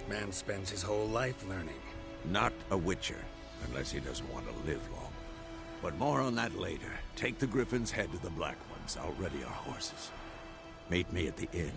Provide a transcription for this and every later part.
Man spends his whole life learning. Not a witcher, unless he doesn't want to live long. But more on that later. Take the Griffin's head to the Black Ones. I'll ready our horses. Meet me at the inn.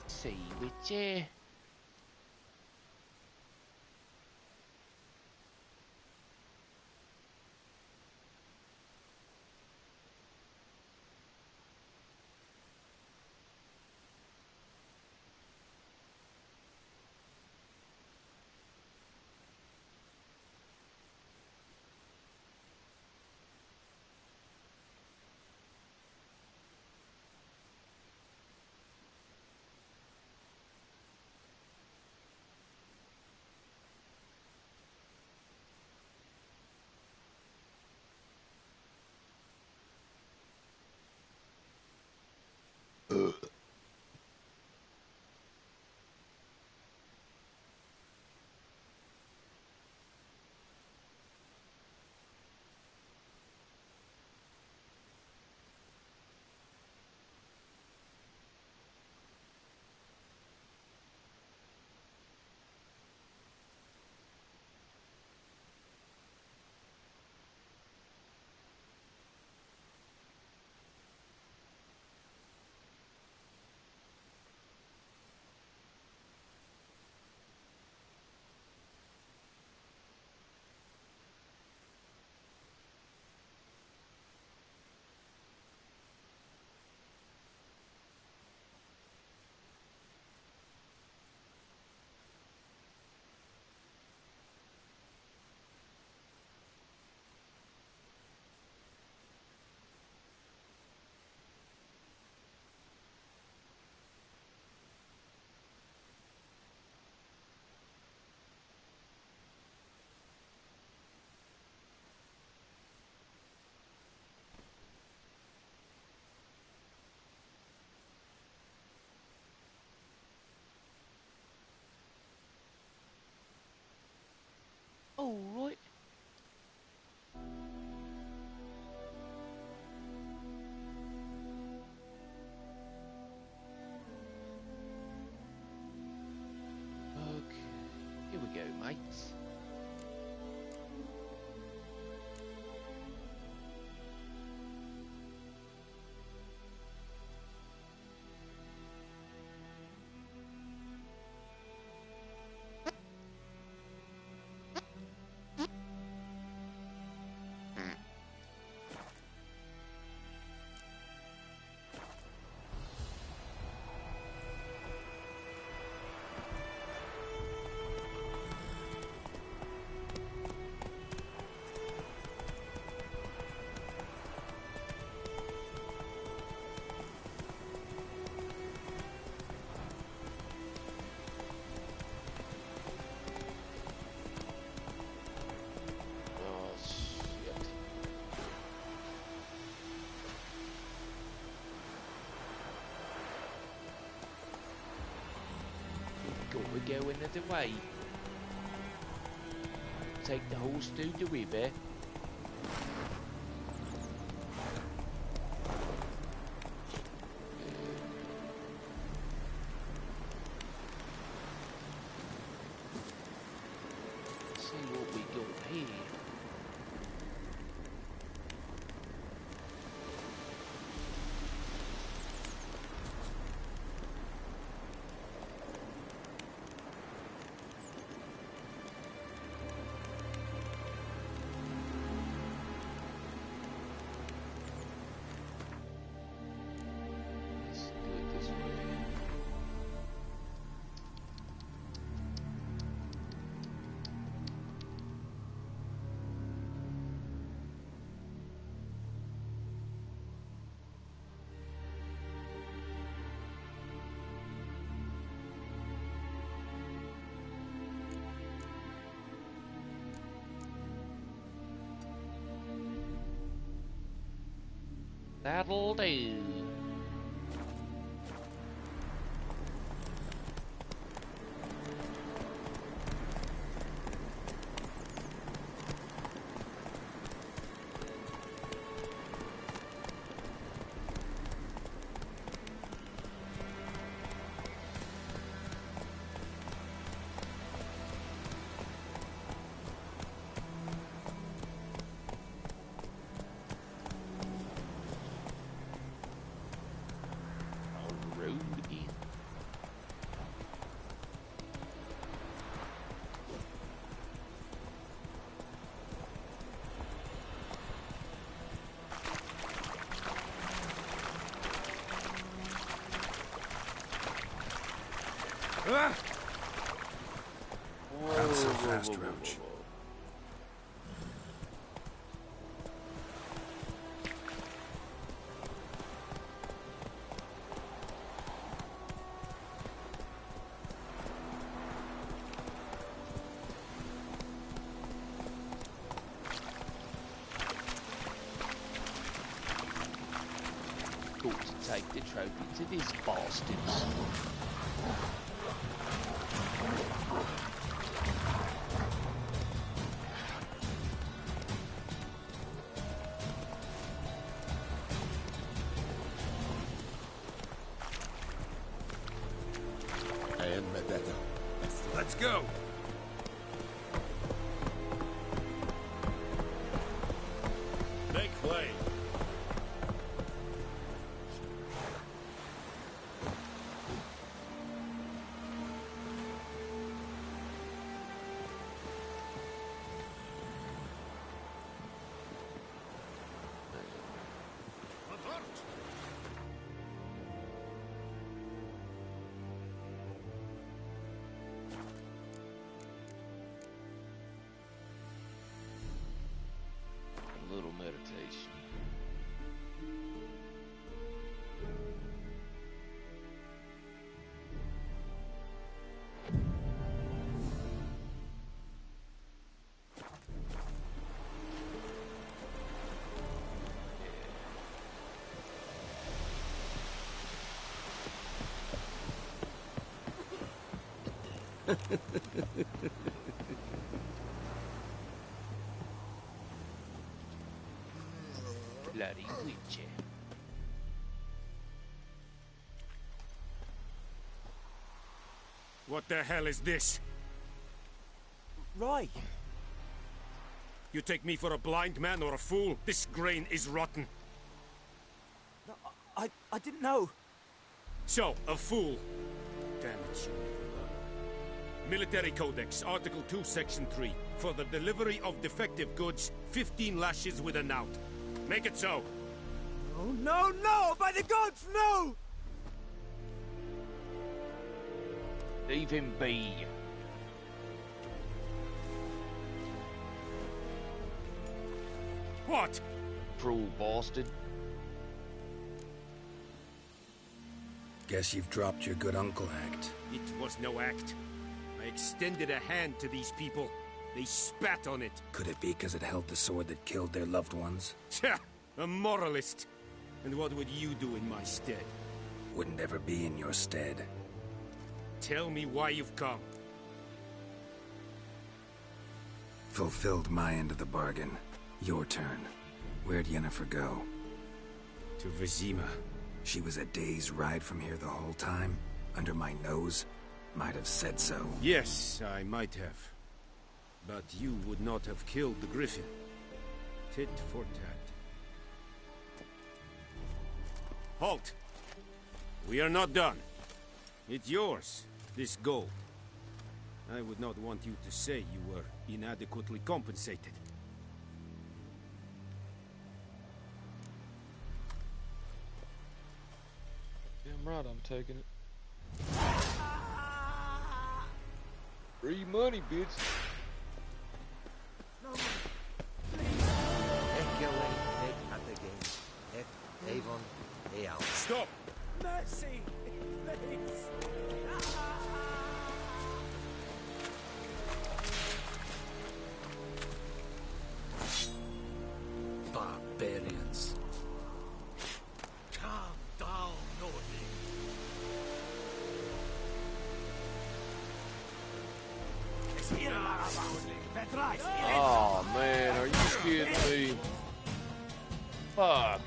See which all right. Okay, here we go, mates. Oh, shit. Got to go another way. Take the horse to the river. See what we got here. That'll do. Not so fast, Roach. Got to take the trophy to this bastard. Let's go. Make way. A little meditation. Bloody witcher. What the hell is this? Right. You take me for a blind man or a fool? This grain is rotten. No, I didn't know. So, a fool. Damn it, you never learn. Military Codex, Article 2, Section 3. For the delivery of defective goods, 15 lashes with a knout. Make it so. Oh, no, no! By the gods, no! Leave him be. What? Cruel bastard. Guess you've dropped your good uncle act. It was no act. I extended a hand to these people. They spat on it. Could it be because it held the sword that killed their loved ones? Tja, a moralist. And what would you do in my stead? Wouldn't ever be in your stead. Tell me why you've come. Fulfilled my end of the bargain. Your turn. Where'd Yennefer go? To Vizima. She was a day's ride from here the whole time? Under my nose? Might have said so. Yes, I might have. But you would not have killed the griffin. Tit for tat. Halt! We are not done. It's yours, this gold. I would not want you to say you were inadequately compensated. Damn right I'm taking it. Free money, bitch. Stop! Mercy! Please! Barbarians. Oh man, are you kidding me? Fuck.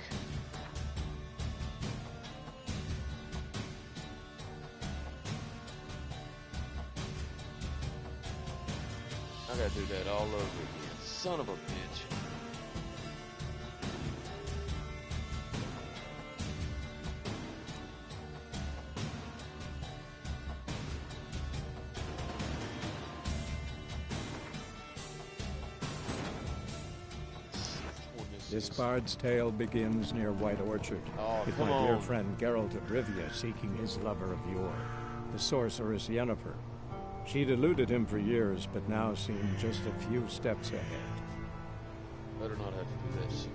I gotta do that all over again. Son of a bitch. This bard's tale begins near White Orchard, with my dear friend Geralt of Rivia seeking his lover of yore, the sorceress Yennefer. She'd eluded him for years, but now seemed just a few steps ahead. Better not have to do that shit.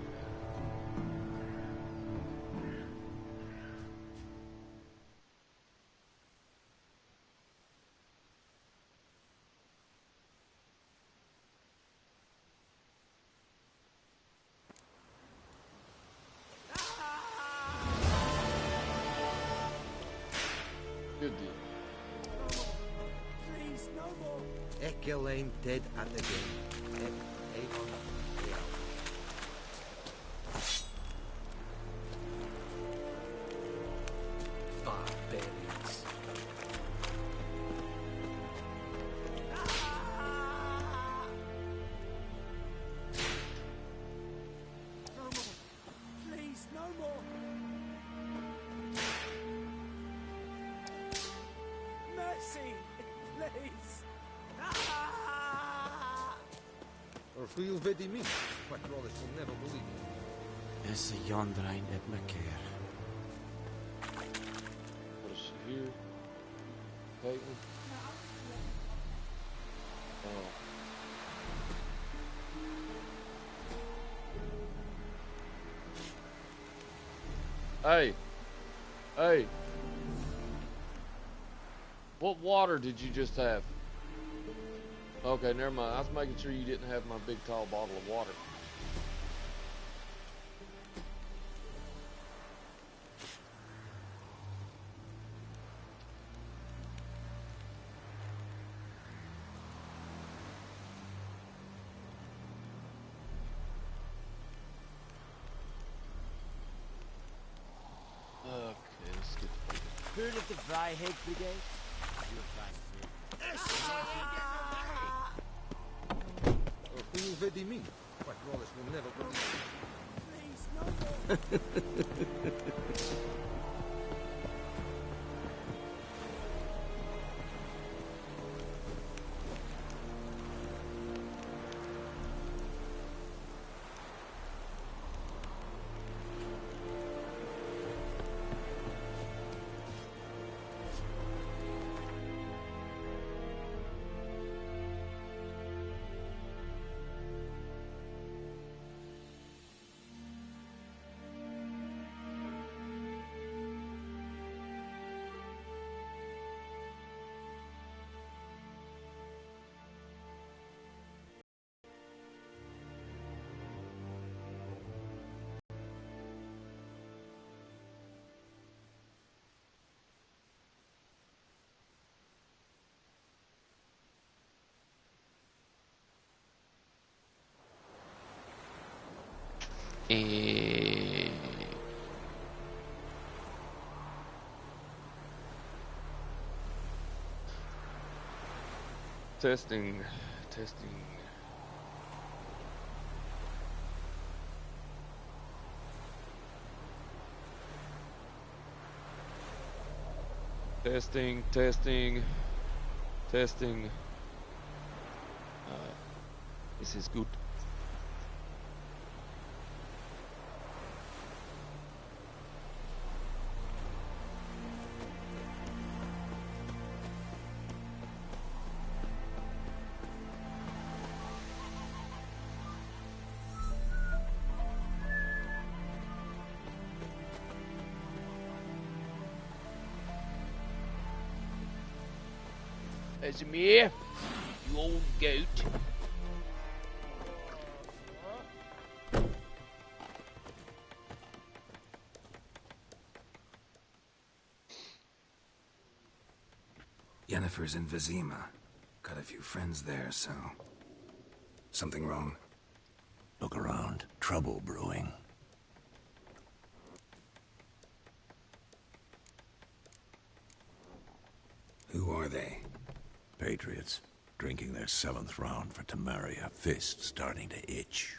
Good deal. Please, no more. Ekelaim dead at the game. Avon, barbarians. No more. Please, no more. Mercy, please. Or who vedi me? What Wallace will never believe me. Esse yonder ain't at McCare. What is she here? Caitlin? Oh. Hey! Hey! What water did you just have? Okay, never mind. I was making sure you didn't have my big tall bottle of water. Okay, let's get the Heard of the Vryheid Brigade? Or who vedi me? What Wallace will never believe me. Please, no more. Testing. Testing. This is good. Casimir, you old goat. Yennefer's in Vizima. Got a few friends there, so... Something wrong? Look around. Trouble brewing. Who are they? Patriots. Drinking their 7th round for Temeria. Fist starting to itch.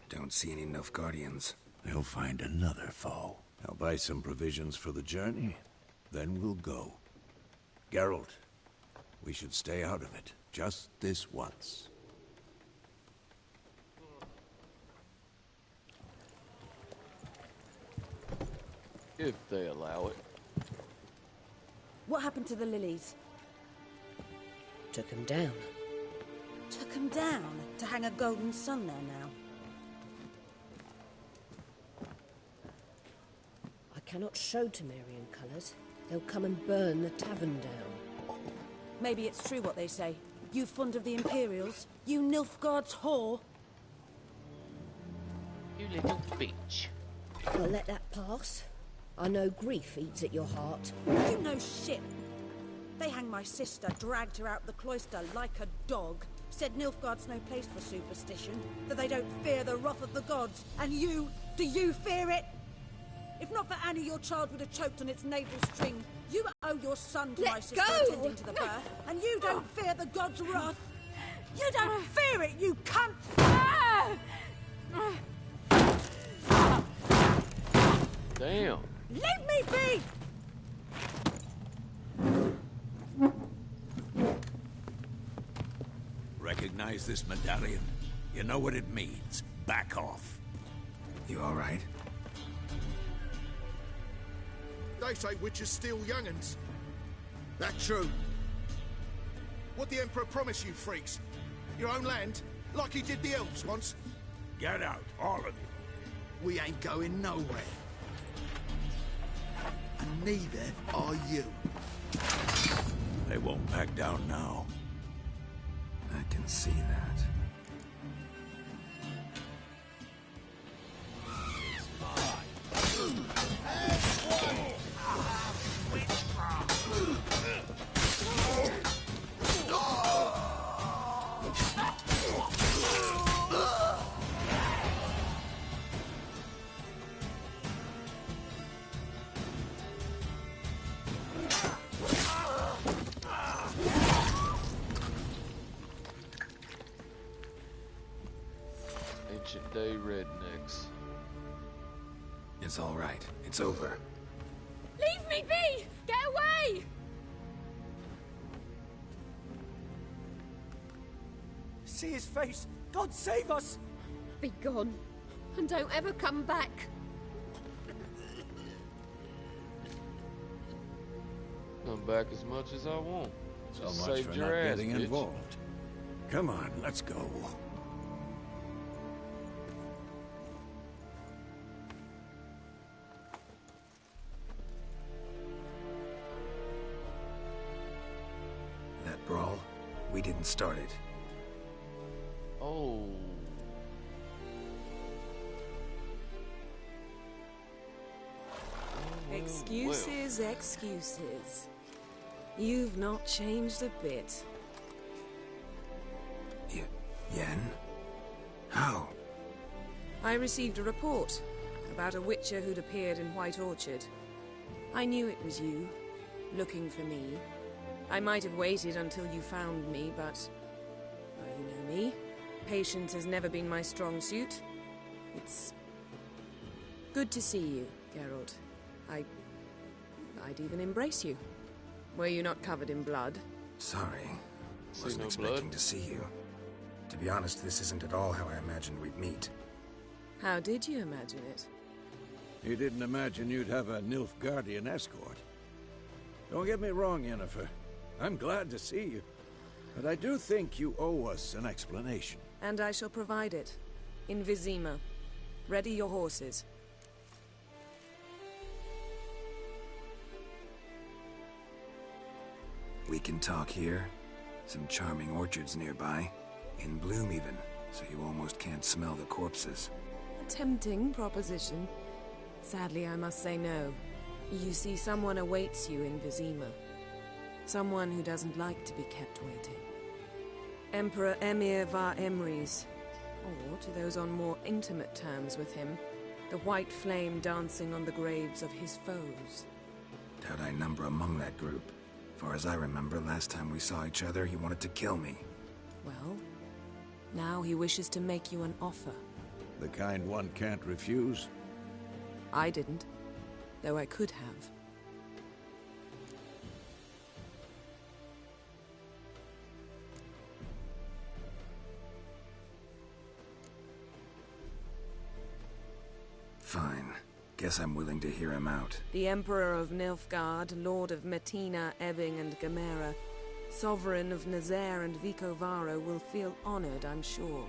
Don't see any Nilfgaardians. They'll find another foe. I'll buy some provisions for the journey. Then we'll go. Geralt, we should stay out of it. Just this once. If they allow it. What happened to the lilies? Took them down. Took them down? To hang a golden sun there now? I cannot show Temerian colours. They'll come and burn the tavern down. Maybe it's true what they say. You fond of the Imperials? You Nilfgaard's whore? You little bitch. I'll let that pass. I know grief eats at your heart. You know shit. They hanged my sister, dragged her out the cloister like a dog. Said Nilfgaard's no place for superstition, that they don't fear the wrath of the gods. And you, do you fear it? If not for Annie, your child would have choked on its navel string. You owe your son to my sister attending to the birth, and you don't fear the gods' wrath. You don't fear it, you cunt! Damn. Leave me be! Recognize this medallion? You know what it means. Back off. You all right? They say witches steal young'uns. That true? What the Emperor promised you freaks? Your own land? Like he did the elves once? Get out, all of you. We ain't going nowhere. And neither are you. They won't back down now. I can see that. Ancient day rednecks. It's all right. It's over. Leave me be! Get away! See his face! God save us! Be gone, and don't ever come back. Come back as much as I want. So Just much saved for your not ass, getting bitch. involved. Come on, let's go. That brawl, we didn't start it. Oh. Excuses, excuses. You've not changed a bit. Yen? How? I received a report about a witcher who'd appeared in White Orchard. I knew it was you, looking for me. I might have waited until you found me, but... well, you know me. Patience has never been my strong suit. It's... good to see you, Geralt. I'd even embrace you. Were you not covered in blood? Sorry. Wasn't no expecting blood? to see you. To be honest, this isn't at all how I imagined we'd meet. How did you imagine it? You didn't imagine you'd have a Nilfgaardian escort. Don't get me wrong, Yennefer. I'm glad to see you. But I do think you owe us an explanation. And I shall provide it. In Vizima. Ready your horses. We can talk here. Some charming orchards nearby. In bloom even, so you almost can't smell the corpses. A tempting proposition. Sadly, I must say no. You see, someone awaits you in Vizima. Someone who doesn't like to be kept waiting. Emperor Emir var Emrys, or to those on more intimate terms with him, the white flame dancing on the graves of his foes. Doubt I number among that group. Far as I remember, last time we saw each other, he wanted to kill me. Well, now he wishes to make you an offer. The kind one can't refuse? I didn't, though I could have. Fine. Guess I'm willing to hear him out. The Emperor of Nilfgaard, Lord of Metina, Ebbing and Gamera, Sovereign of Nazaire and Vicovaro will feel honored, I'm sure.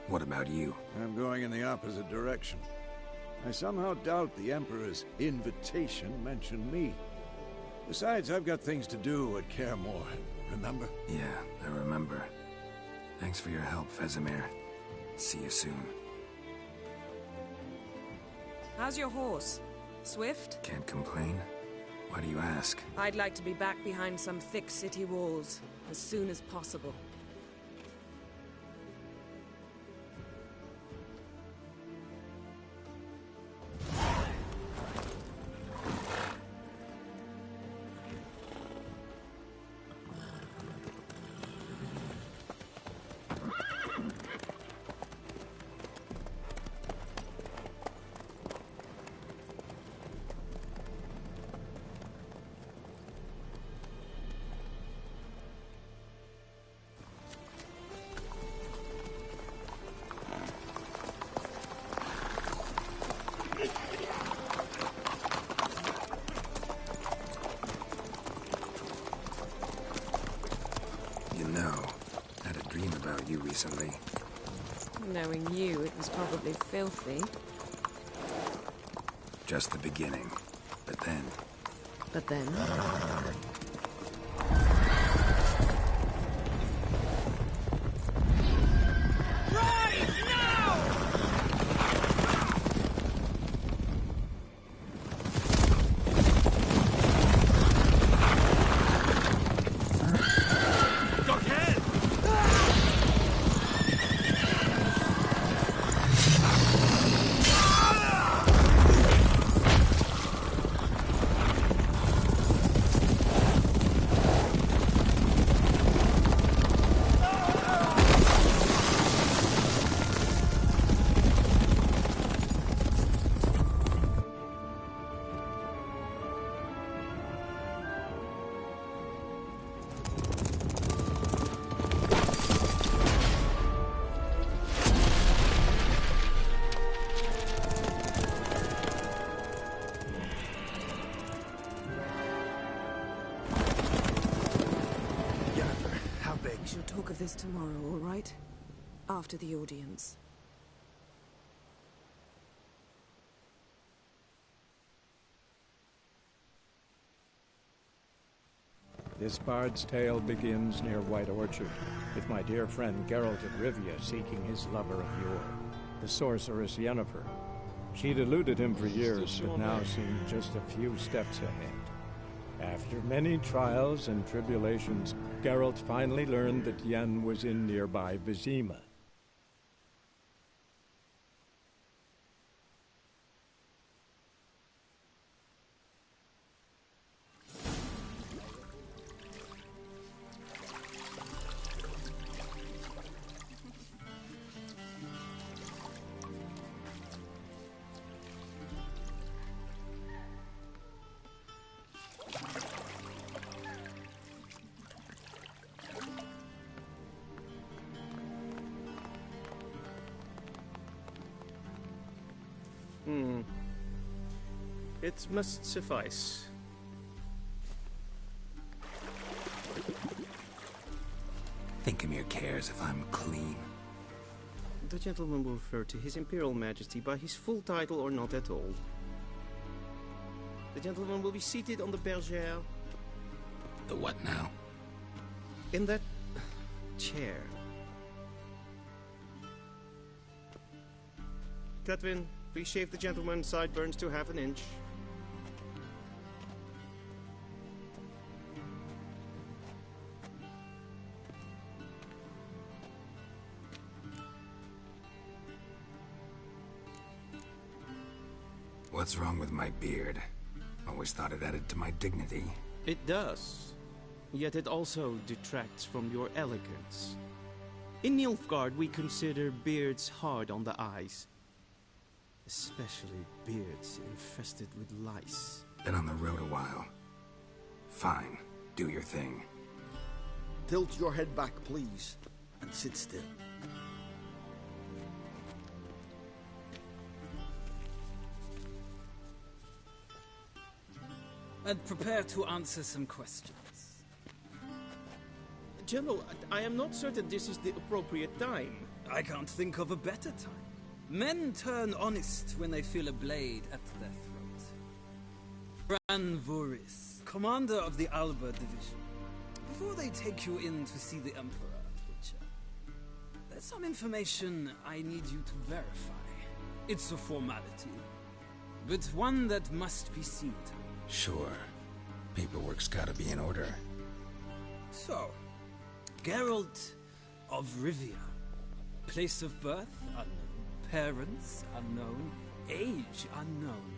What about you? I'm going in the opposite direction. I somehow doubt the Emperor's invitation mentioned me. Besides, I've got things to do at Kaer Morhen, remember? Yeah, I remember. Thanks for your help, Vesemir. See you soon. How's your horse? Swift? Can't complain. Why do you ask? I'd like to be back behind some thick city walls as soon as possible. Recently. Knowing you, it was probably filthy. Just the beginning. But then... But then? This tomorrow, all right? After the audience. This bard's tale begins near White Orchard, with my dear friend Geralt of Rivia seeking his lover of yore, the sorceress Yennefer. She'd eluded him for years, but now seemed just a few steps ahead. After many trials and tribulations, Geralt finally learned that Yen was in nearby Vizima. It must suffice. Think Emir cares if I'm clean? The gentleman will refer to His Imperial Majesty by his full title or not at all. The gentleman will be seated on the bergère. The what now? In that chair. Cletwin, please shave the gentleman's sideburns to half an inch. What's wrong with my beard? Always thought it added to my dignity. It does. Yet it also detracts from your elegance. In Nilfgaard, we consider beards hard on the eyes. Especially beards infested with lice. Been on the road a while. Fine. Do your thing. Tilt your head back, please, and sit still. And prepare to answer some questions. General, I am not certain this is the appropriate time. I can't think of a better time. Men turn honest when they feel a blade at their throat. Bran Voorhis, commander of the Alba Division. Before they take you in to see the Emperor, Witcher, there's some information I need you to verify. It's a formality, but one that must be seen to. Sure. Paperwork's gotta be in order. So, Geralt of Rivia. Place of birth, unknown. Parents, unknown. Age, unknown.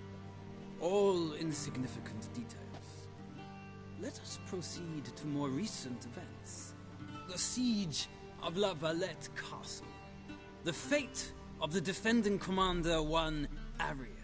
All insignificant details. Let us proceed to more recent events. The siege of La Valette Castle. The fate of the defending commander, one Arian.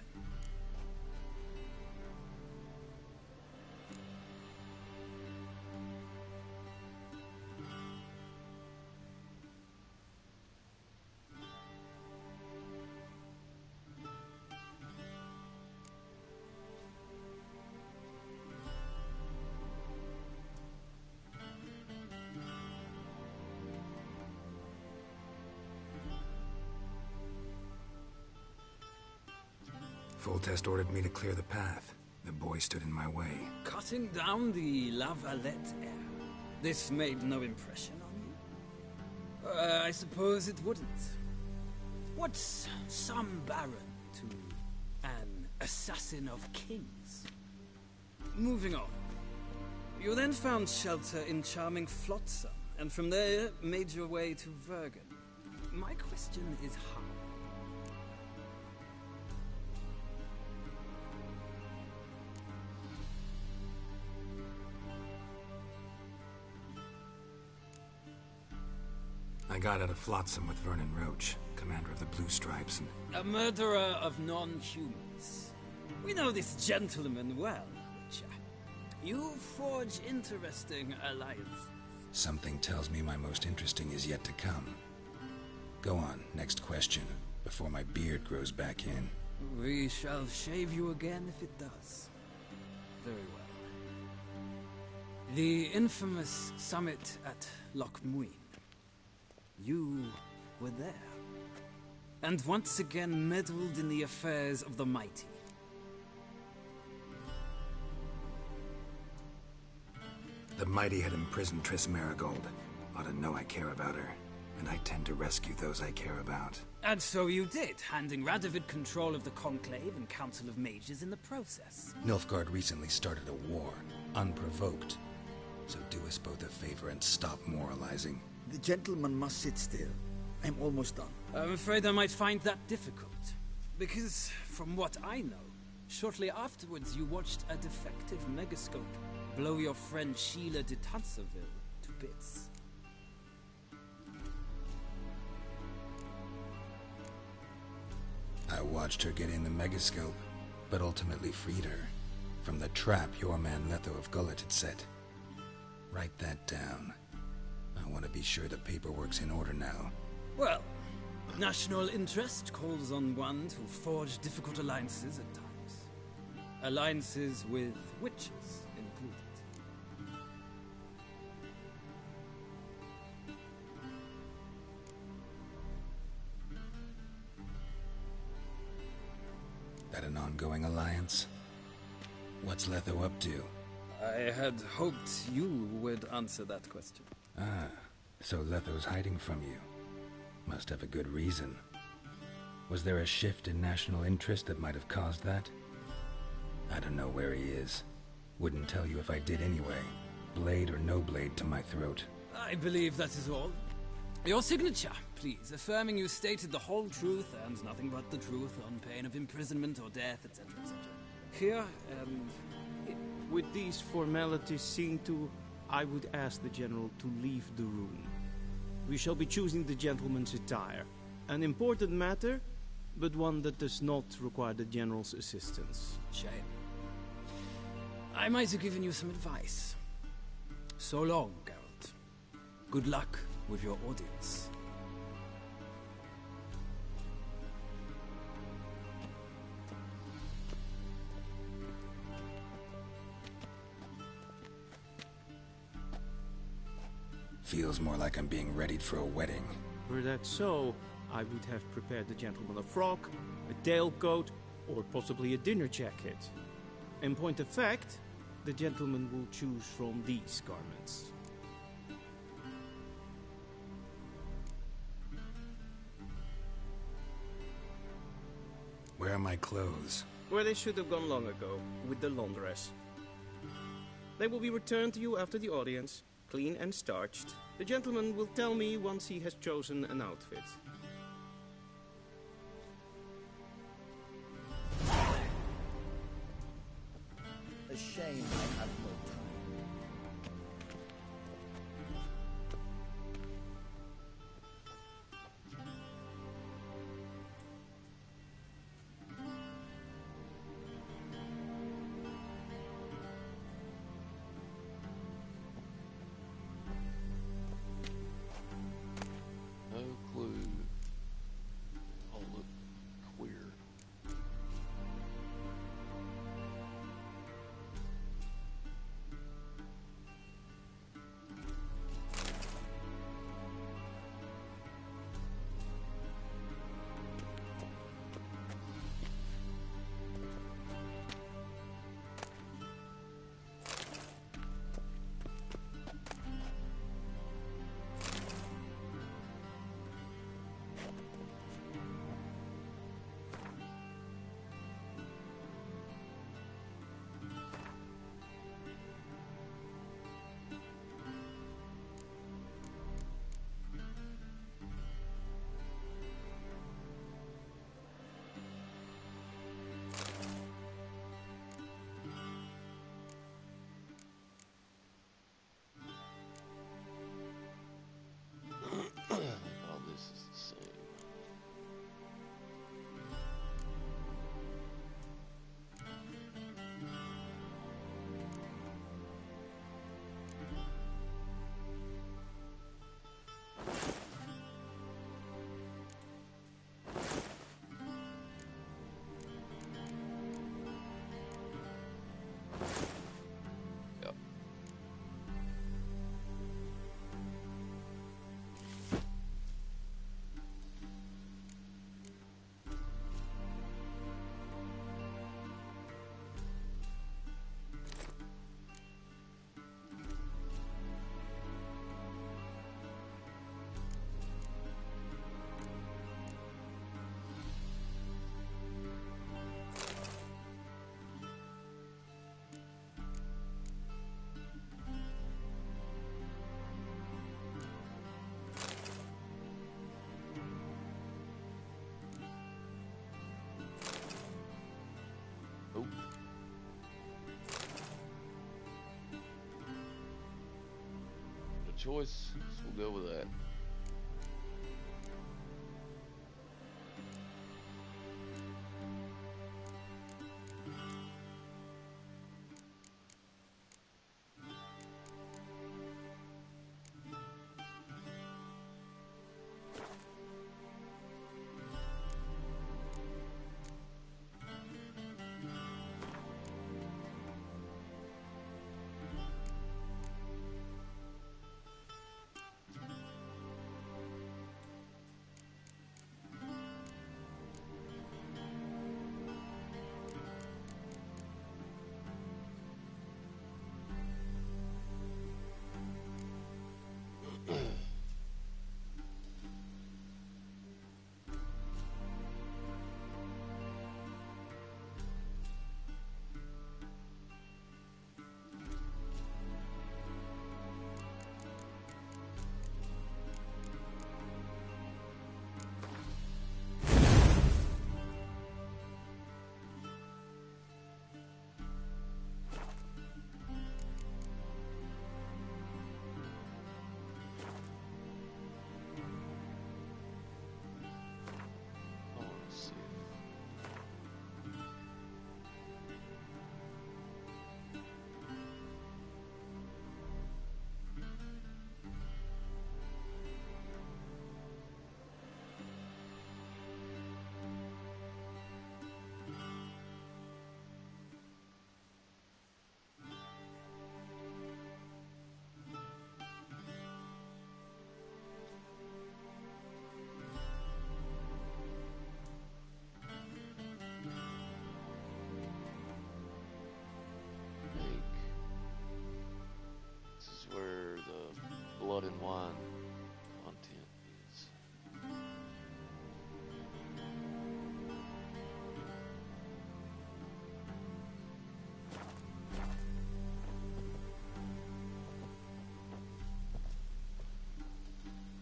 Foltest ordered me to clear the path. The boy stood in my way. Cutting down the La Valette heir. This made no impression on you? I suppose it wouldn't. What's some baron to an assassin of kings? Moving on. You then found shelter in charming Flotsam, and from there made your way to Vergen. My question is how? I got out of Flotsam with Vernon Roach, commander of the Blue Stripes, and... A murderer of non-humans. We know this gentleman well, Witcher. You forge interesting alliances. Something tells me my most interesting is yet to come. Go on, next question, before my beard grows back in. We shall shave you again if it does. Very well. The infamous summit at Loch Muin. You were there. And once again meddled in the affairs of the mighty. The mighty had imprisoned Triss Marigold. Ought to know I care about her. And I tend to rescue those I care about. And so you did, handing Radovid control of the Conclave and Council of Mages in the process. Nilfgaard recently started a war, unprovoked. So do us both a favor and stop moralizing. The gentleman must sit still. I'm almost done. I'm afraid I might find that difficult. Because, from what I know, shortly afterwards you watched a defective megascope blow your friend Sheila de Tancerville to bits. I watched her get in the megascope, but ultimately freed her from the trap your man Letho of Gullet had set. Write that down. I want to be sure the paperwork's in order now. Well, national interest calls on one to forge difficult alliances at times. Alliances with witches included. That an ongoing alliance? What's Letho up to? I had hoped you would answer that question. Ah, so Letho's hiding from you. Must have a good reason. Was there a shift in national interest that might have caused that? I don't know where he is. Wouldn't tell you if I did anyway. Blade or no blade to my throat. I believe that is all. Your signature. please, affirming you stated the whole truth and nothing but the truth on pain of imprisonment or death, etc., etc. Here, With these formalities seen to, I would ask the General to leave the room. We shall be choosing the gentleman's attire. An important matter, but one that does not require the General's assistance. Shame. I might have given you some advice. So long, Geralt. Good luck with your audience. Feels more like I'm being readied for a wedding. Were that so, I would have prepared the gentleman a frock, a tailcoat, or possibly a dinner jacket. In point of fact, the gentleman will choose from these garments. Where are my clothes? Where they should have gone long ago, with the laundress. They will be returned to you after the audience, clean and starched. The gentleman will tell me once he has chosen an outfit. A shame I have no time. No clue. All look queer. All this is the same. Yep. Oh. No choice, so we'll go with that.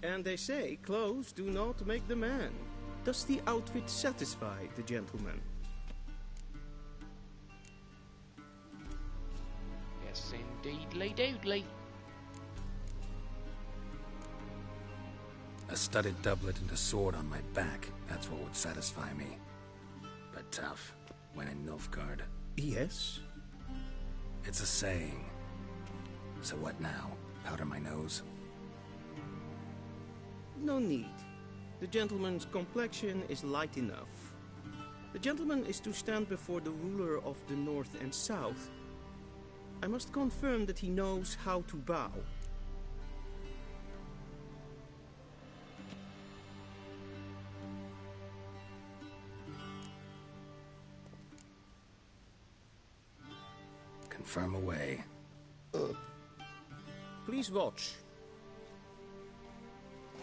And they say clothes do not make the man. Does the outfit satisfy the gentleman? Yes, indeedly doodly. A studded doublet and a sword on my back, that's what would satisfy me. But tough, when in Nilfgaard. Yes? It's a saying. So what now? Powder my nose? No need. The gentleman's complexion is light enough. The gentleman is to stand before the ruler of the North and South. I must confirm that he knows how to bow. Confirm away. Please watch.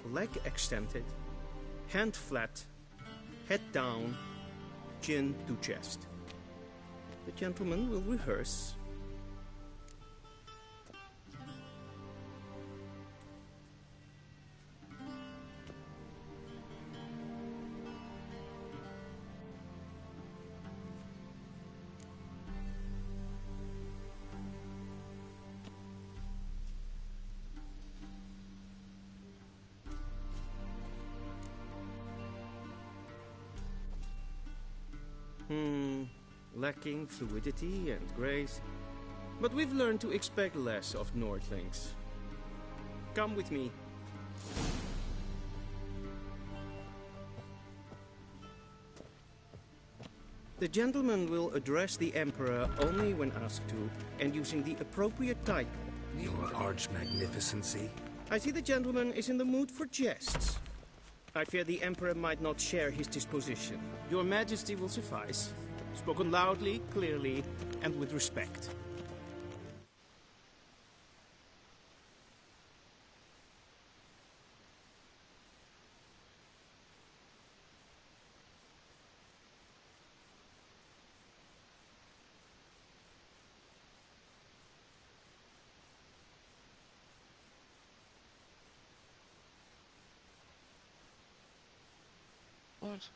Leg extended, hand flat, head down, chin to chest. The gentleman will rehearse. Lacking fluidity and grace. But we've learned to expect less of Nordlings. Come with me. The gentleman will address the Emperor only when asked to, and using the appropriate title. Your Arch-Magnificency? I see the gentleman is in the mood for jests. I fear the Emperor might not share his disposition. Your Majesty will suffice. Spoken loudly, clearly, and with respect. What?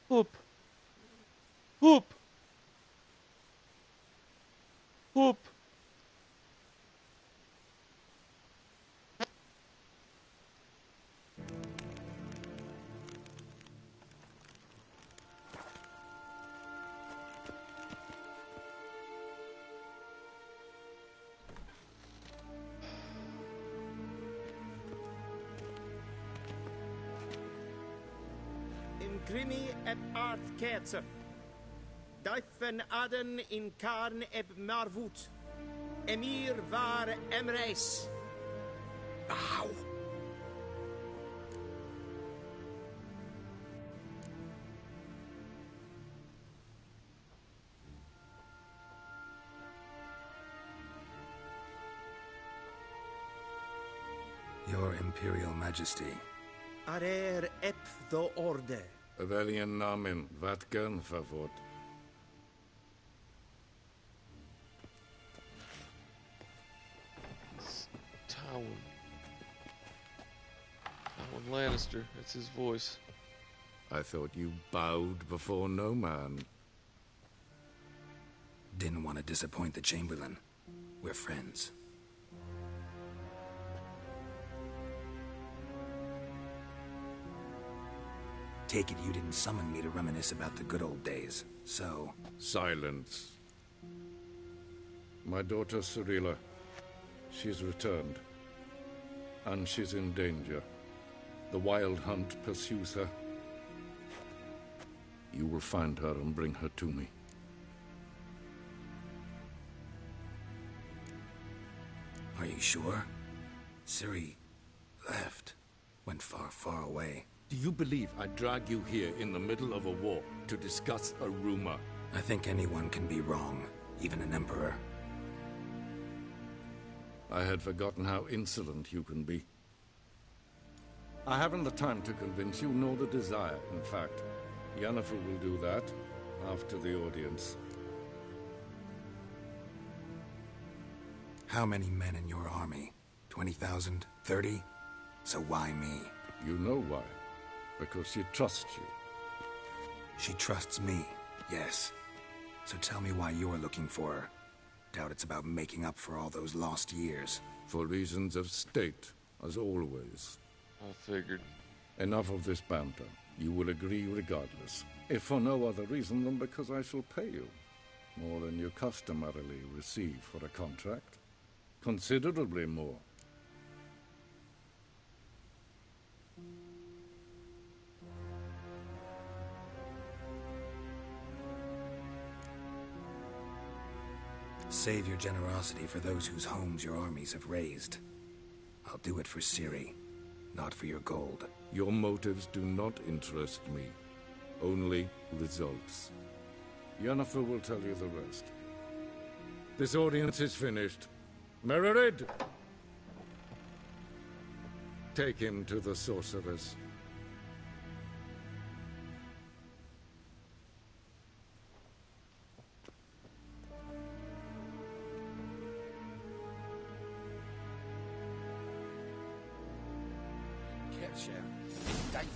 Whoop. Whoop. Whoop. Grimi et art ketzer. Duifen aden in karn eb marvoet. Emir var emreis. Bow. Your Imperial Majesty. Arer ep the orde. Weljen namen, wat kan favort? Tywin Lannister, that's his voice. I thought you bowed before no man. Didn't want to disappoint the Chamberlain. We're friends. Take it you didn't summon me to reminisce about the good old days, so... Silence. My daughter Cirilla, she's returned. And she's in danger. The Wild Hunt pursues her. You will find her and bring her to me. Are you sure? Ciri left. Went far, far away. Do you believe I drag you here in the middle of a war to discuss a rumor? I think anyone can be wrong, even an emperor. I had forgotten how insolent you can be. I haven't the time to convince you, nor the desire, in fact. Yennefer will do that after the audience. How many men in your army? 20,000? 30? So why me? You know why. Because she trusts you. She trusts me, yes. So tell me why you're looking for her. Doubt it's about making up for all those lost years. For reasons of state, as always. I figured. Enough of this banter. You will agree regardless. If for no other reason than because I shall pay you. More than you customarily receive for a contract. Considerably more. Save your generosity for those whose homes your armies have razed. I'll do it for Ciri, not for your gold. Your motives do not interest me. Only results. Yennefer will tell you the rest. This audience is finished. Mererid! Take him to the sorceress.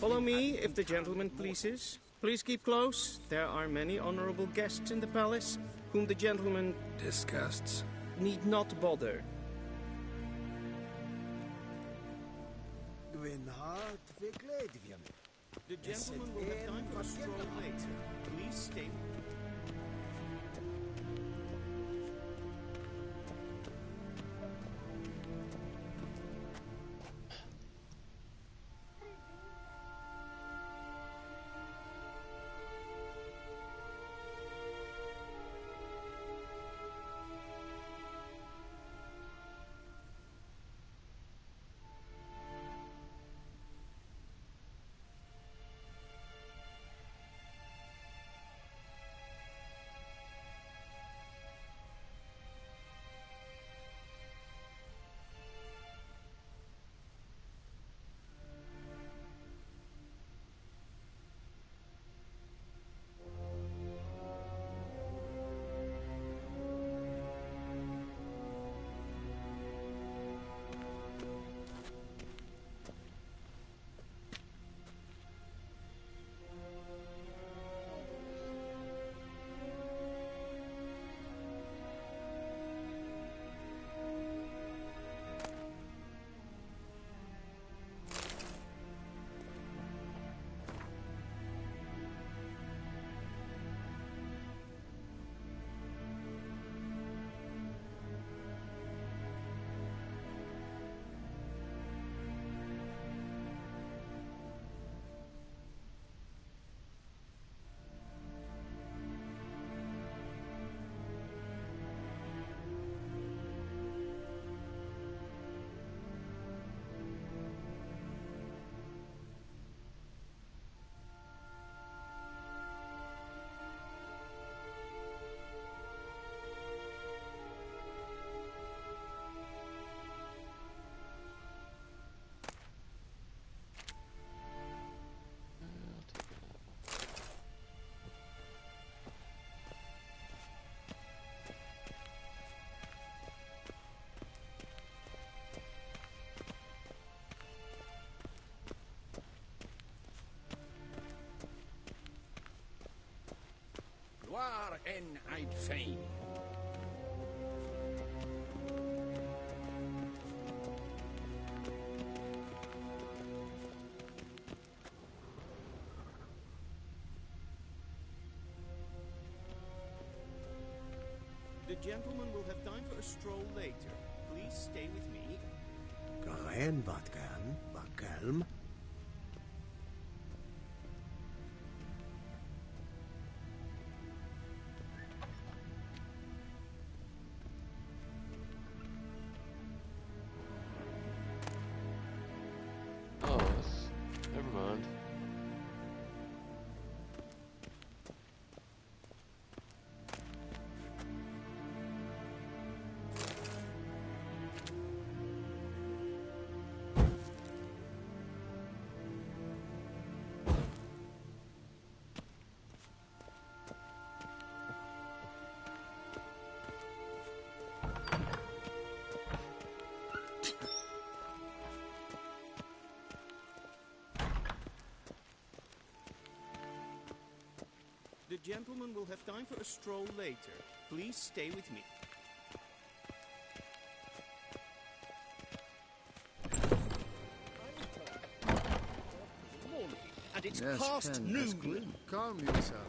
Follow me, if the gentleman pleases. Please keep close. There are many honorable guests in the palace, whom the gentleman... disgusts. ...need not bother. The gentleman will have time for a stroll later. Please stay. Waar en I'd fain. The gentleman will have time for a stroll later. Please stay with me. Geen wat kan, wat kalm. gentleman will have time for a stroll later. Please stay with me. And it's past noon. Calm yourself.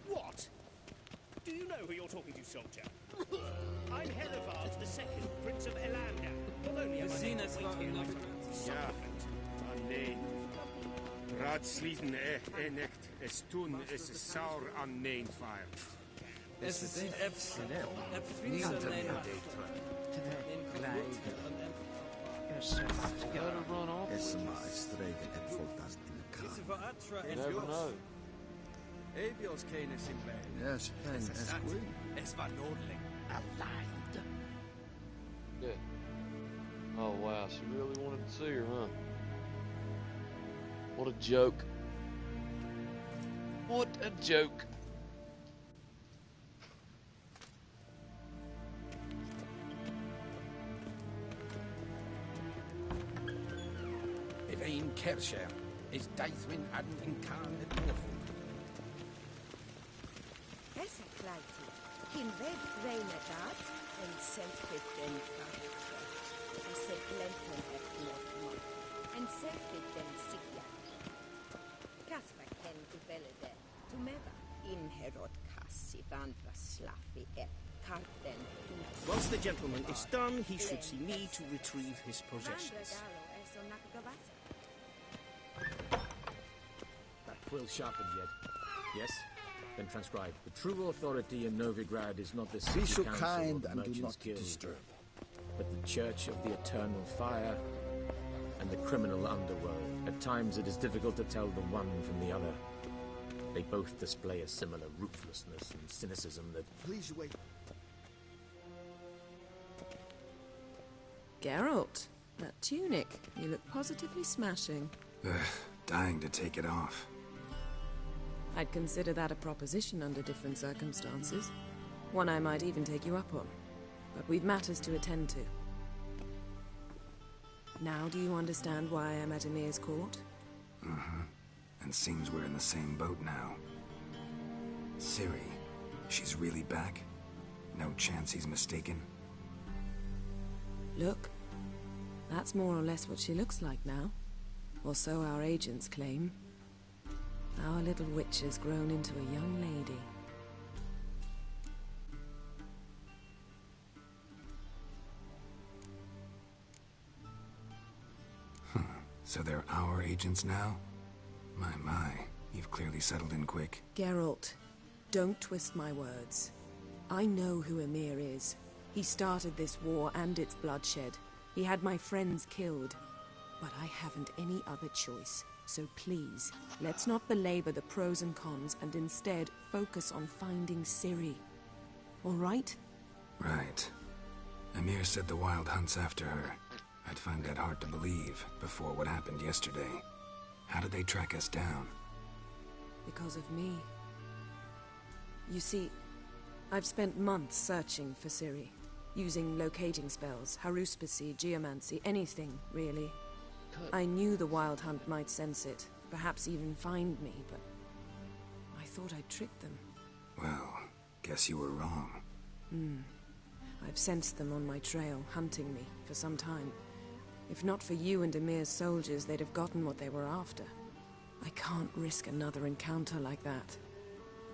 What? Do you know who you're talking to, soldier? I'm Helivard II, Prince of Elanda. Not only am I wait here like a Ja, nee. Raadsleden echt is toen is saur aan mijn fire. Es ist absolut. Niemand hat mir Avios canis in bed. Yes, and as queen. Es war nordling. Alive. Yeah. Oh wow, she really wanted to see her, huh? What a joke. What a joke. Evain Kersher is Daithwin Adden in Khan at Norfolk. Essa klaiti, kin ved reinedat, en selfit den kaffe, en seglenton et nortmon, en selfit den sigja. Kaspa ken duvelede, tumeva, inherot kassi vandra slaffi et karten. Once the gentleman is done, he should see me to retrieve his possessions. That quill sharpened yet? Yes? Then transcribe. The true authority in Novigrad is not the city Be so council kind or the and do merchants' not guild, disturb. but the Church of the Eternal Fire and the criminal underworld. At times it is difficult to tell the one from the other. They both display a similar ruthlessness and cynicism that... Please wait. Geralt, that tunic. You look positively smashing. Dying to take it off. I'd consider that a proposition under different circumstances. One I might even take you up on. But we've matters to attend to. Now do you understand why I'm at Emir's court? Mm-hmm. And seems we're in the same boat now. Ciri, she's really back? No chance he's mistaken? Look, that's more or less what she looks like now. Or so our agents claim. Our little witch has grown into a young lady. So they're our agents now? My, you've clearly settled in quick. Geralt, don't twist my words. I know who Emir is. He started this war and its bloodshed. He had my friends killed. But I haven't any other choice. So please, let's not belabor the pros and cons and instead focus on finding Ciri. All right? Right. Emir said the Wild Hunt's after her. I'd find that hard to believe before what happened yesterday. How did they track us down? Because of me. You see, I've spent months searching for Ciri. Using locating spells, haruspicy, geomancy, anything, really. I knew the Wild Hunt might sense it, perhaps even find me, but I thought I'd tricked them. Well, guess you were wrong. I've sensed them on my trail, hunting me, for some time. If not for you and Emir's soldiers, they'd have gotten what they were after. I can't risk another encounter like that.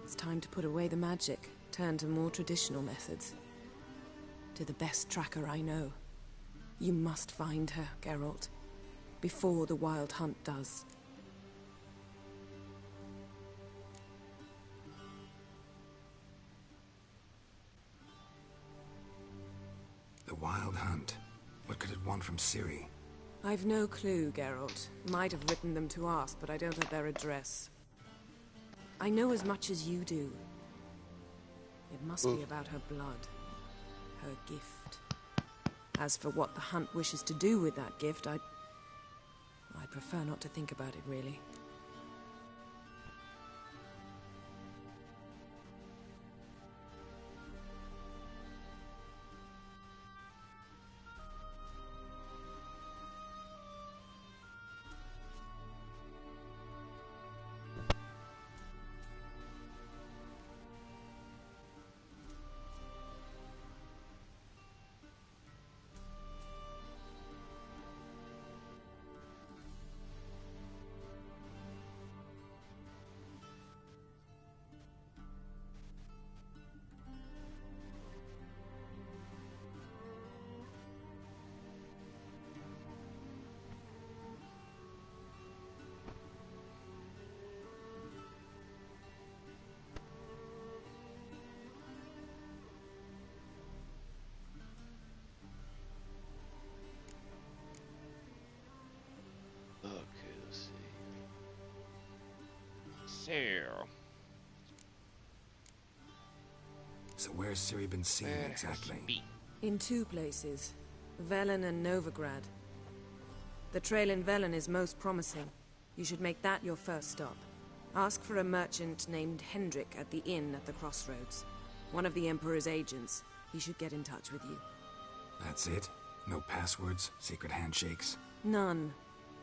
It's time to put away the magic, turn to more traditional methods. To the best tracker I know. You must find her, Geralt. Before the Wild Hunt does. The Wild Hunt? What could it want from Ciri? I've no clue, Geralt. Might have written them to ask, but I don't have their address. I know as much as you do. It must be about her blood. Her gift. As for what the Hunt wishes to do with that gift, I'd prefer not to think about it, really. So where's Ciri been seen exactly? In two places, Velen and Novigrad. The trail in Velen is most promising. You should make that your first stop. Ask for a merchant named Hendrik at the inn at the crossroads. One of the Emperor's agents. He should get in touch with you. That's it? No passwords? Secret handshakes? None.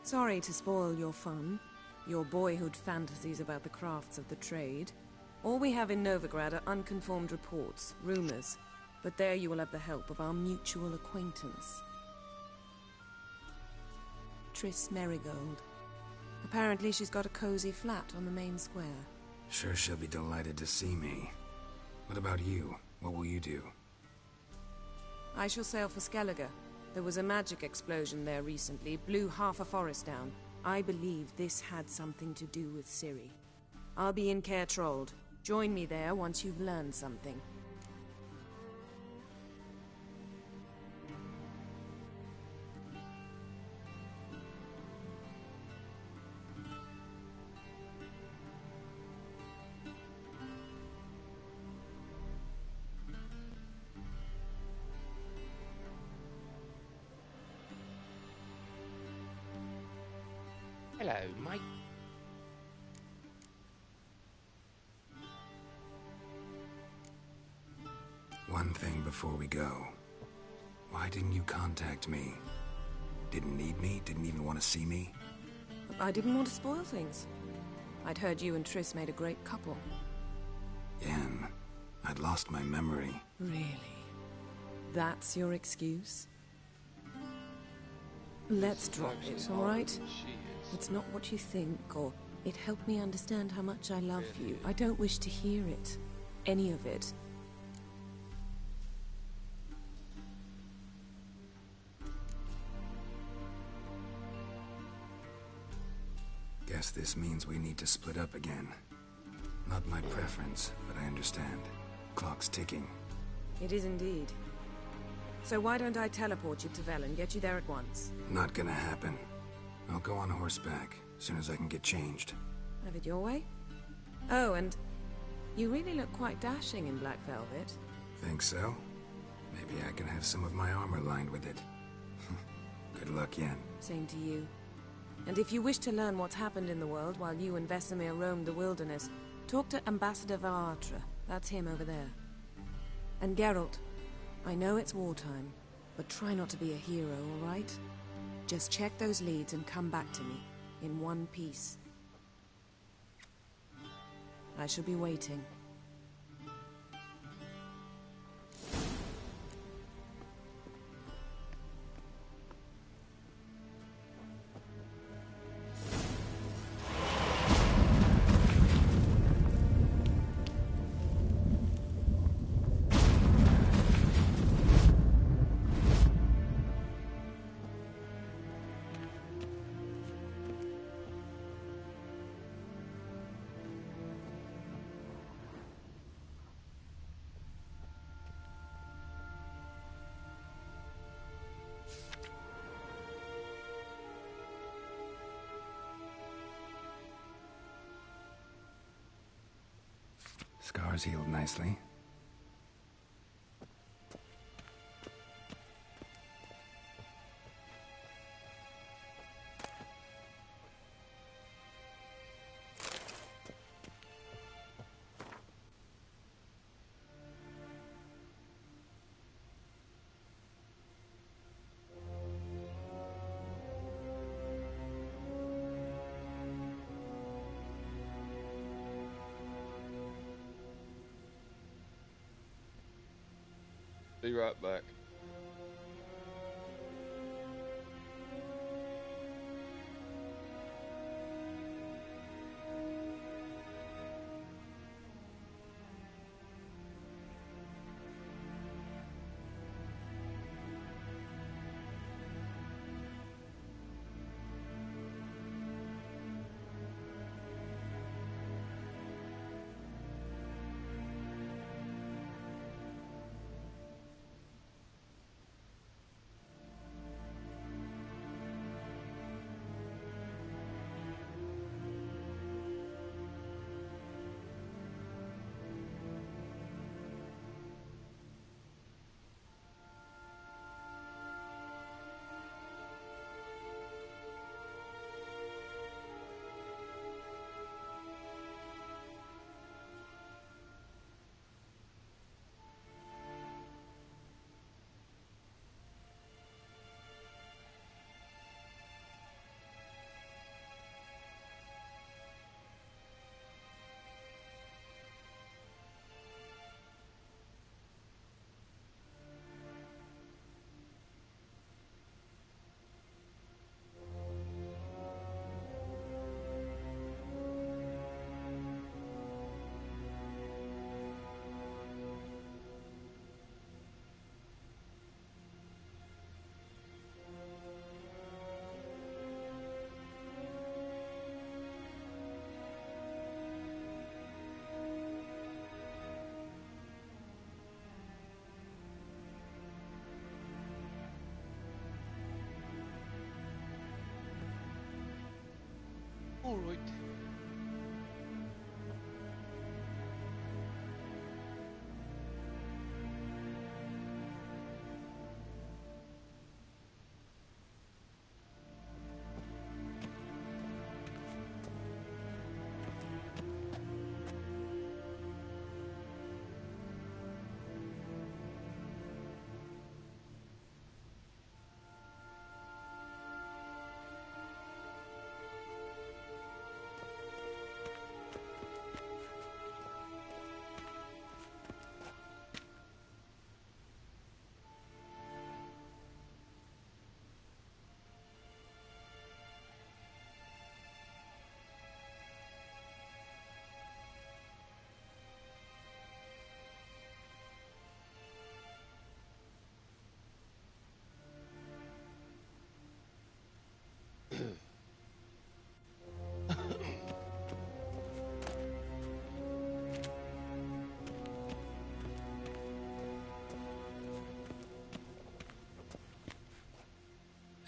Sorry to spoil your fun. Your boyhood fantasies about the crafts of the trade. All we have in Novigrad are unconfirmed reports, rumors. But there you will have the help of our mutual acquaintance. Triss Merigold. Apparently she's got a cozy flat on the main square. Sure she'll be delighted to see me. What about you? What will you do? I shall sail for Skellige. There was a magic explosion there recently, blew half a forest down. I believe this had something to do with Ciri. I'll be in Caer Trold. Join me there once you've learned something. Hello, mate. One thing before we go. Why didn't you contact me? Didn't need me? Didn't even want to see me? I didn't want to spoil things. I'd heard you and Triss made a great couple. Yen, I'd lost my memory. Really? That's your excuse? Let's drop it, all right? It's not what you think, or it helped me understand how much I love you. I don't wish to hear it. Any of it. Guess this means we need to split up again. Not my preference, but I understand. Clock's ticking. It is indeed. So why don't I teleport you to Velen, get you there at once? Not gonna happen. I'll go on horseback, as soon as I can get changed. Have it your way? Oh, and you really look quite dashing in black velvet. Think so? Maybe I can have some of my armor lined with it. Good luck, Yen. Same to you. And if you wish to learn what's happened in the world while you and Vesemir roamed the wilderness, talk to Ambassador Varatra. That's him over there. And Geralt, I know it's wartime, but try not to be a hero, all right? Just check those leads and come back to me, in one piece. I shall be waiting. Scars healed nicely. Be right back. All right.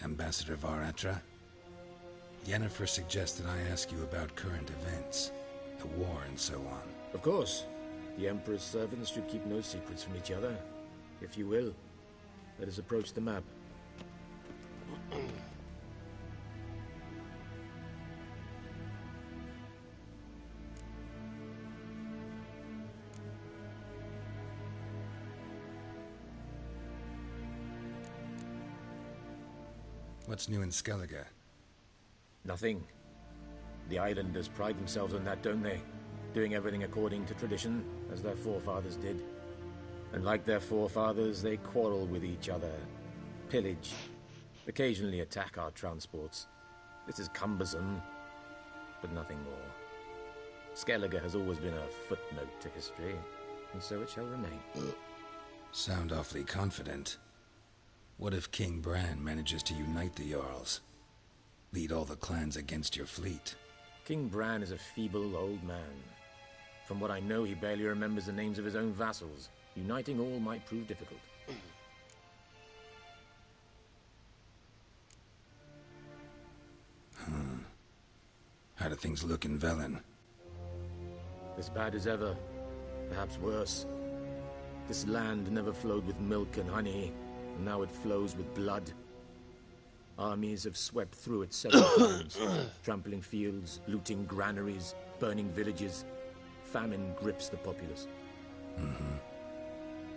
Ambassador Varatra, Yennefer suggested I ask you about current events, the war and so on. Of course. The Emperor's servants should keep no secrets from each other. If you will, let us approach the map. What's new in Skellige? Nothing. The islanders pride themselves on that, don't they? Doing everything according to tradition, as their forefathers did. And like their forefathers, they quarrel with each other, pillage, occasionally attack our transports. This is cumbersome, but nothing more. Skellige has always been a footnote to history, and so it shall remain. Sound awfully confident. What if King Bran manages to unite the Jarls? Lead all the clans against your fleet? King Bran is a feeble old man. From what I know, he barely remembers the names of his own vassals. Uniting all might prove difficult. How do things look in Velen? As bad as ever. Perhaps worse. This land never flowed with milk and honey. Now it flows with blood. Armies have swept through it several times, trampling fields, looting granaries, burning villages. Famine grips the populace.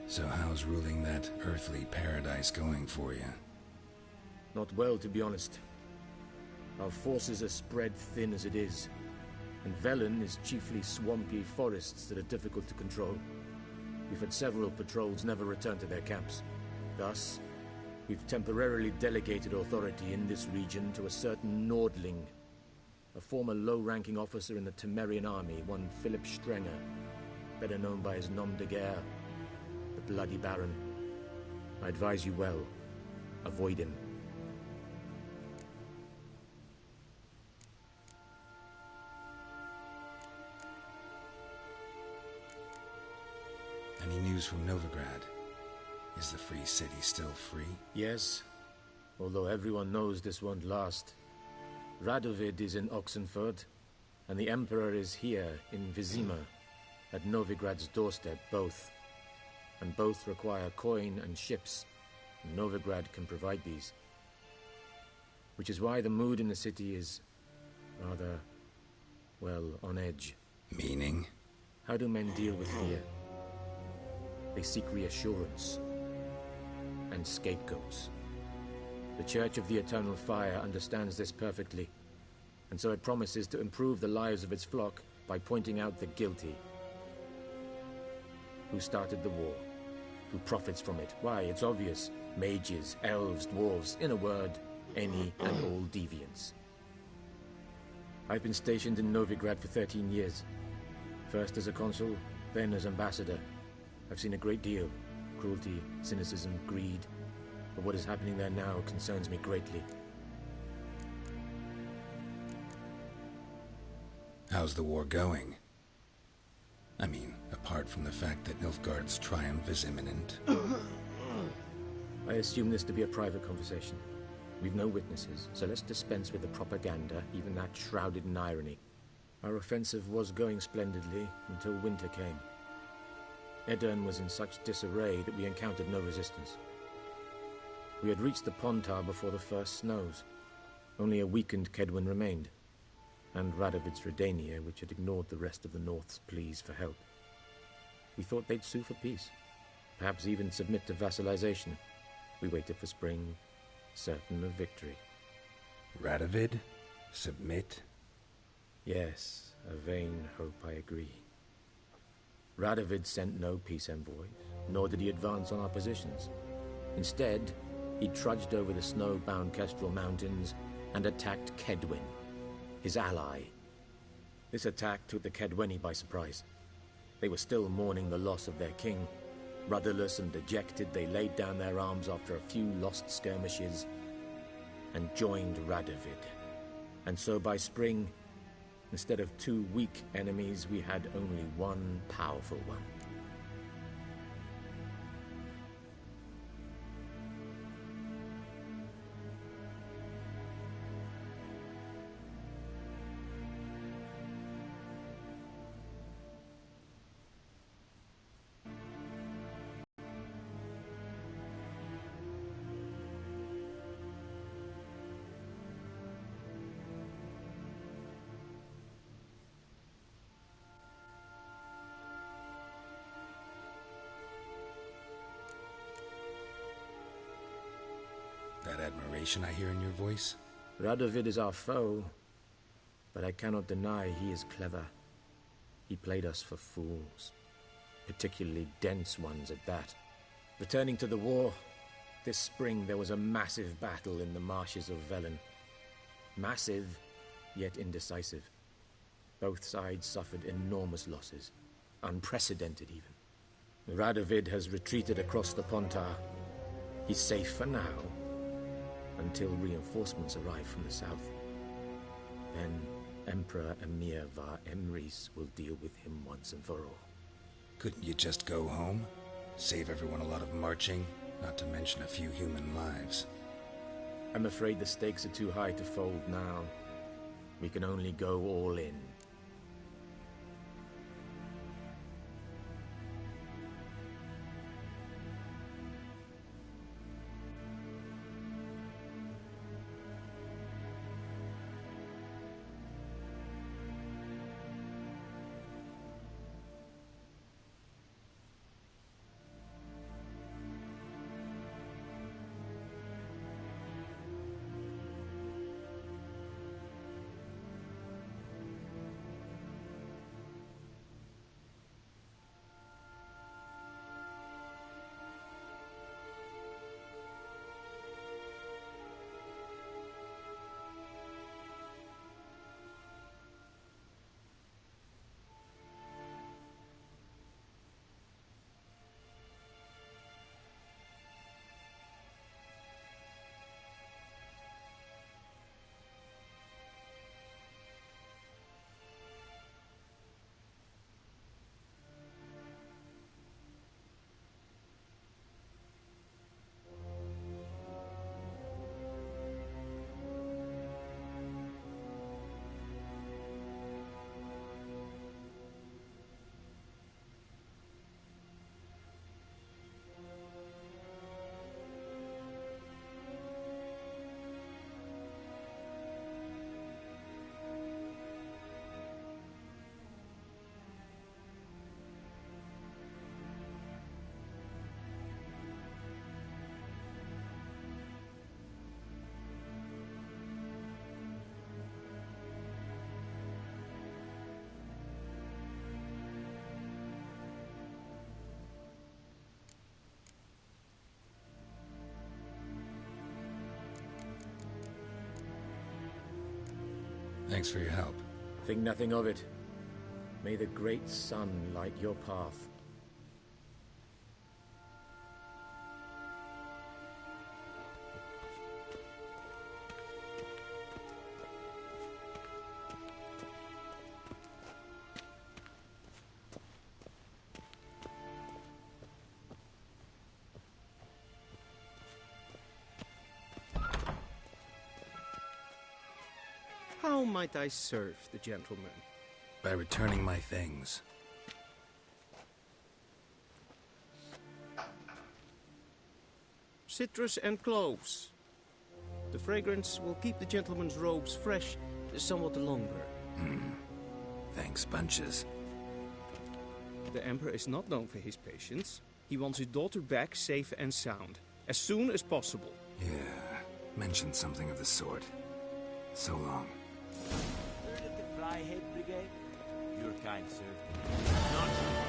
So how's ruling that earthly paradise going for you? Not well, to be honest. Our forces are spread thin as it is, and Velen is chiefly swampy forests that are difficult to control. We've had several patrols never return to their camps. Thus, we've temporarily delegated authority in this region to a certain Nordling, a former low-ranking officer in the Temerian army, one Philip Strenger, better known by his nom de guerre, the Bloody Baron. I advise you well. Avoid him. Any news from Novigrad? Is the Free City still free? Yes, although everyone knows this won't last. Radovid is in Oxenford, and the Emperor is here in Vizima, at Novigrad's doorstep, both. And both require coin and ships, and Novigrad can provide these. Which is why the mood in the city is rather, well, on edge. Meaning? How do men deal with fear? They seek reassurance and scapegoats. The Church of the Eternal Fire understands this perfectly, and so it promises to improve the lives of its flock by pointing out the guilty. Who started the war? Who profits from it? Why, it's obvious. Mages, elves, dwarves, in a word, any and all deviants. I've been stationed in Novigrad for 13 years. First as a consul, then as ambassador. I've seen a great deal. Cruelty, cynicism, greed. But what is happening there now concerns me greatly. How's the war going? I mean, apart from the fact that Nilfgaard's triumph is imminent. I assume this to be a private conversation. We've no witnesses, so let's dispense with the propaganda, even that shrouded in irony. Our offensive was going splendidly until winter came. Edirne was in such disarray that we encountered no resistance. We had reached the Pontar before the first snows. Only a weakened Kedwen remained, and Radovid's Redania, which had ignored the rest of the North's pleas for help. We thought they'd sue for peace, perhaps even submit to vassalization. We waited for spring, certain of victory. Radovid? Submit? Yes, a vain hope, I agree. Radovid sent no peace envoys, nor did he advance on our positions. Instead, he trudged over the snow-bound Kestrel Mountains and attacked Kedwen, his ally. This attack took the Kedweni by surprise. They were still mourning the loss of their king. Rudderless and dejected, they laid down their arms after a few lost skirmishes and joined Radovid. And so by spring, instead of 2 weak enemies, we had only one powerful one. That admiration I hear in your voice? Radovid is our foe, but I cannot deny he is clever. He played us for fools, particularly dense ones at that. Returning to the war, this spring there was a massive battle in the marshes of Velen. Massive, yet indecisive. Both sides suffered enormous losses, unprecedented even. Radovid has retreated across the Pontar. He's safe for now, until reinforcements arrive from the south. Then Emperor Emir var Emrys will deal with him once and for all. Couldn't you just go home? Save everyone a lot of marching, not to mention a few human lives. I'm afraid the stakes are too high to fold now. We can only go all in. Thanks for your help. Think nothing of it. May the great sun light your path. How might I serve the gentleman? By returning my things. Citrus and cloves. The fragrance will keep the gentleman's robes fresh somewhat longer. Thanks, bunches. The Emperor is not known for his patience. He wants his daughter back safe and sound, as soon as possible. Yeah, mentioned something of the sort. So long. Heard of the Flyhead Brigade? Your kind served. Nonsense.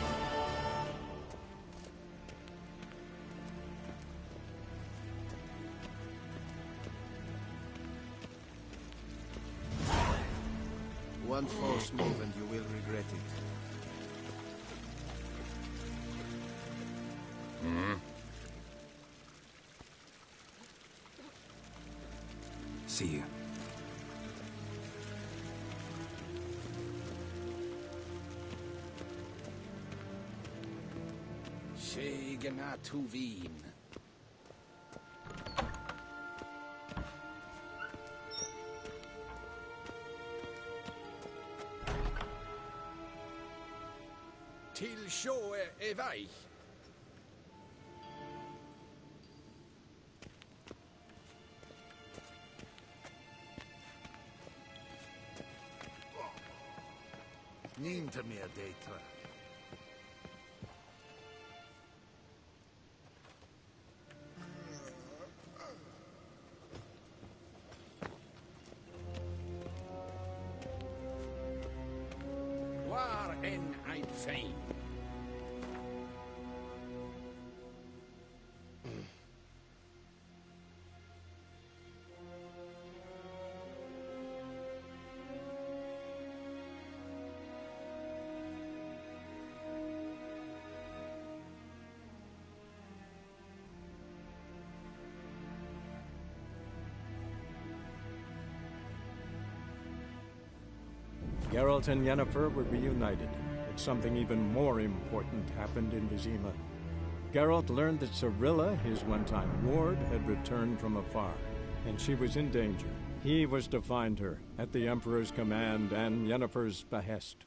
One false move and you will regret it. See you. Shegena Tuvin. Till sjå är väg. Inte mer dejter. Var en fein. Geralt and Yennefer were reunited, but something even more important happened in Vizima. Geralt learned that Cirilla, his one-time ward, had returned from afar, and she was in danger. He was to find her, at the Emperor's command and Yennefer's behest.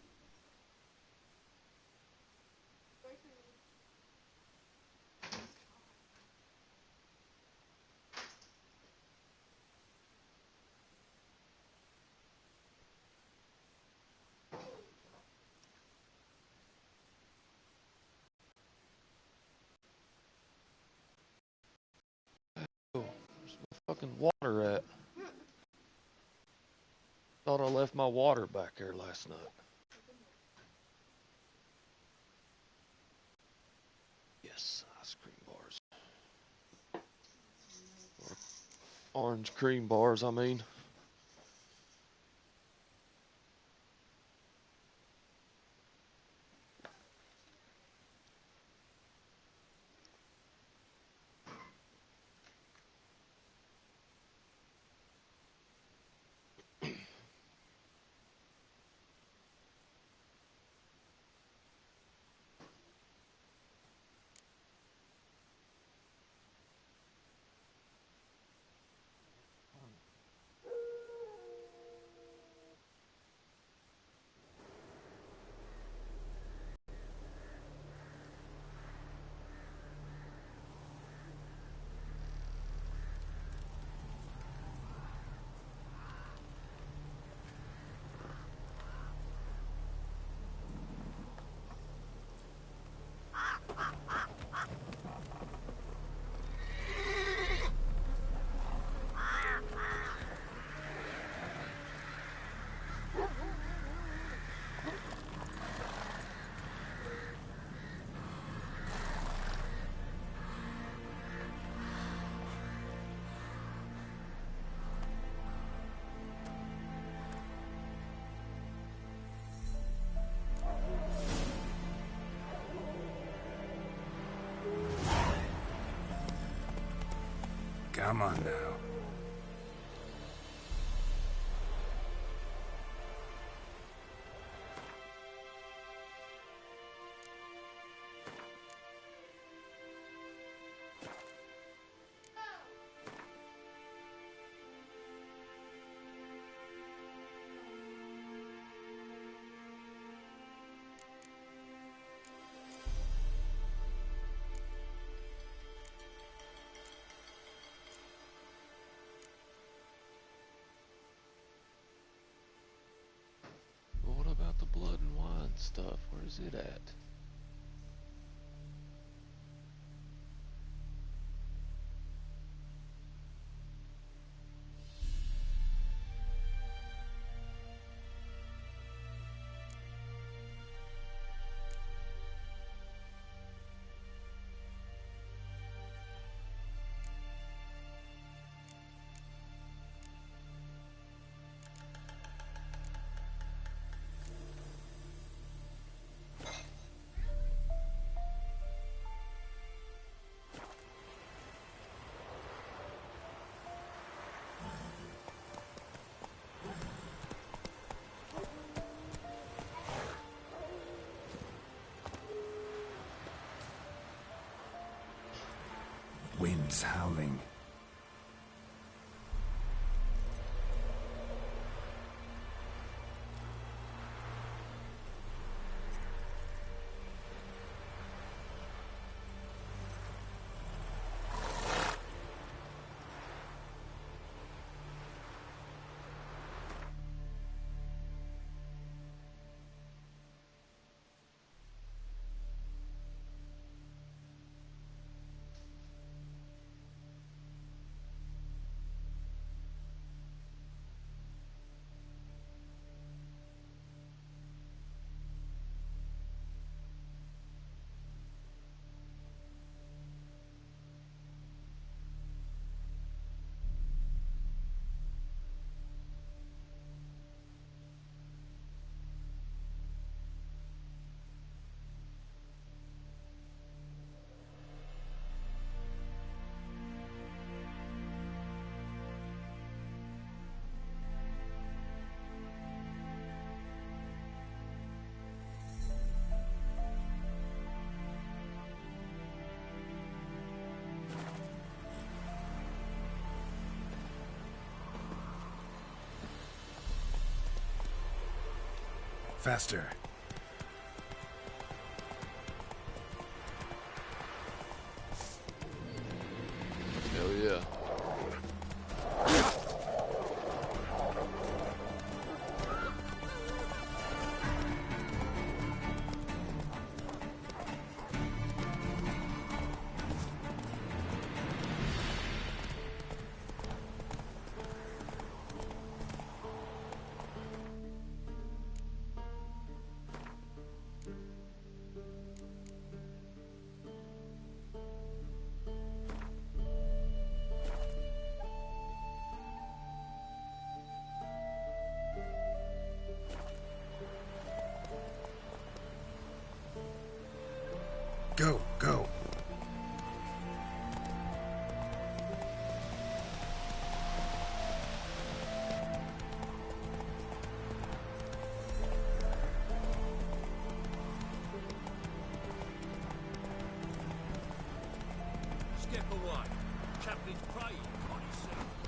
Fucking water at? Thought I left my water back there last night. Yes, ice cream bars. Or orange cream bars, I mean. Come on now. stuff. Where is it at? Wind's howling. Faster. Hell yeah. Go, go. Step away. Chaplain's praying, mighty soon.